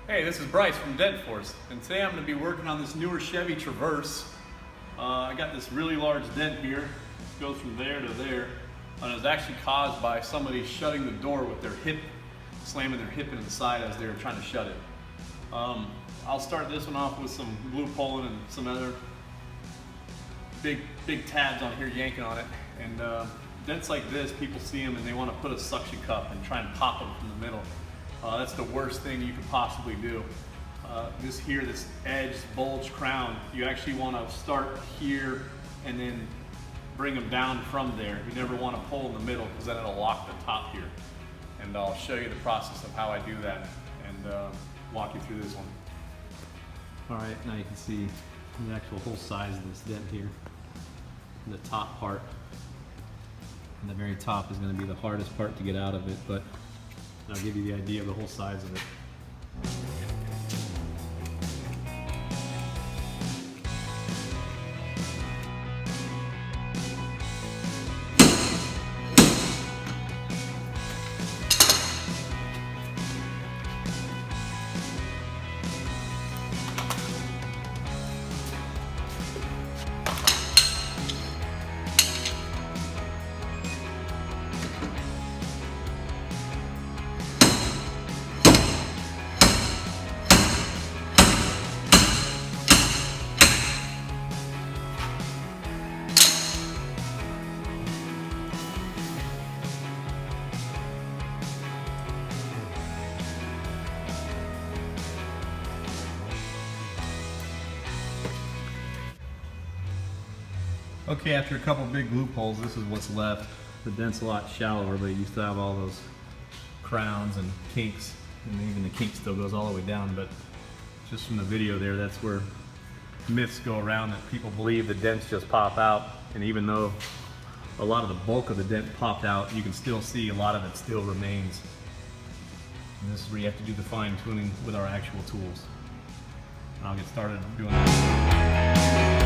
Hey, this is Bryce from Dent Force, and today I'm going to be working on this newer Chevy Traverse. I got this really large dent here. It goes from there to there, and it was actually caused by somebody shutting the door with their hip, slamming their hip into the side as they were trying to shut it. I'll start this one off with some glue pulling and some other big tabs on here yanking on it. And dents like this, people see them and they want to put a suction cup and try and pop them from the middle. That's the worst thing you could possibly do. This edge, bulge crown, you actually want to start here and then bring them down from there. You never want to pull in the middle because then it'll lock the top here. And I'll show you the process of how I do that and walk you through this one. All right, now you can see the actual whole size of this dent here. And the top part, and the very top is going to be the hardest part to get out of it, but I'll give you the idea of the whole size of it. Okay, after a couple big glue pulls, this is what's left. The dent's a lot shallower, but you still have all those crowns and kinks, and even the kink still goes all the way down. But just from the video there, that's where myths go around that people believe the dents just pop out. And even though a lot of the bulk of the dent popped out, you can still see a lot of it still remains. And this is where you have to do the fine tuning with our actual tools. I'll get started doing that.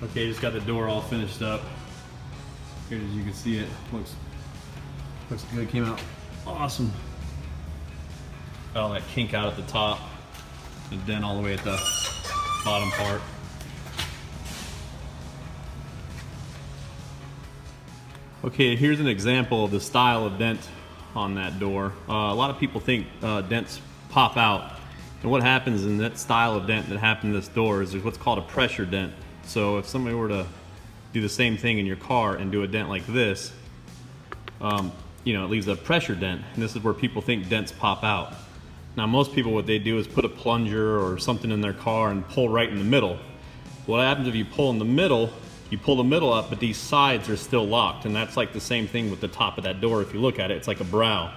Okay, just got the door all finished up. Here, as you can see, it looks good. Came out awesome. Got all that kink out at the top, the dent all the way at the bottom part. Okay, here's an example of the style of dent on that door. A lot of people think dents pop out, and what happens in that style of dent that happened in this door is there's what's called a pressure dent. So if somebody were to do the same thing in your car and do a dent like this, it leaves a pressure dent, and this is where people think dents pop out. Now most people, what they do is put a plunger or something in their car and pull right in the middle. What happens if you pull in the middle, you pull the middle up, but these sides are still locked, and that's like the same thing with the top of that door. If you look at it, it's like a brow.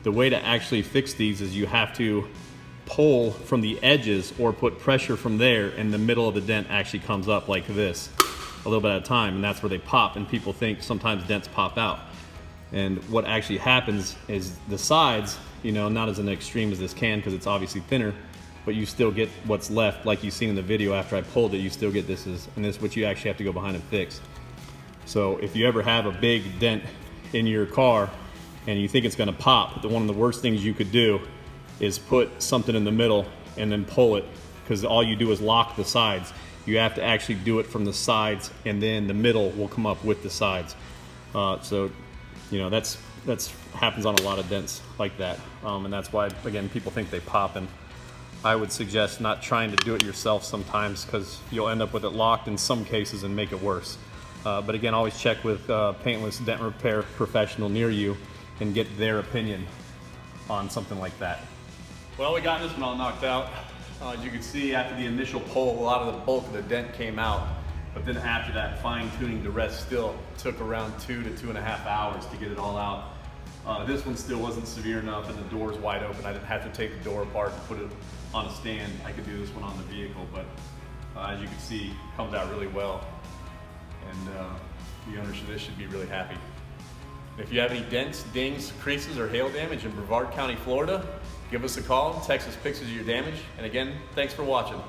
The way to actually fix these is you have to pull from the edges or put pressure from there, and the middle of the dent actually comes up like this a little bit at a time, and that's where they pop. And people think sometimes dents pop out, and what actually happens is the sides, not as an extreme as this can because it's obviously thinner, but you still get what's left like you've seen in the video. After I pulled it, you still get this, and this is what you actually have to go behind and fix. So if you ever have a big dent in your car and you think it's going to pop, one of the worst things you could do is put something in the middle and then pull it, because all you do is lock the sides. You have to actually do it from the sides, and then the middle will come up with the sides. So, you know, that's happens on a lot of dents like that, and that's why, again, people think they pop. And I would suggest not trying to do it yourself sometimes, because you'll end up with it locked in some cases and make it worse. But again, always check with Paintless dent repair professional near you and get their opinion on something like that. Well, we got this one all knocked out. As you can see, after the initial pull, a lot of the bulk of the dent came out. But then after that, fine tuning to rest still took around 2 to 2.5 hours to get it all out. This one still wasn't severe enough, and the door's wide open. I didn't have to take the door apart and put it on a stand. I could do this one on the vehicle, but as you can see, it comes out really well. And the owners of this should be really happy. If you have any dents, dings, creases, or hail damage in Brevard County, Florida, give us a call, text us pictures of your damage. And again, thanks for watching.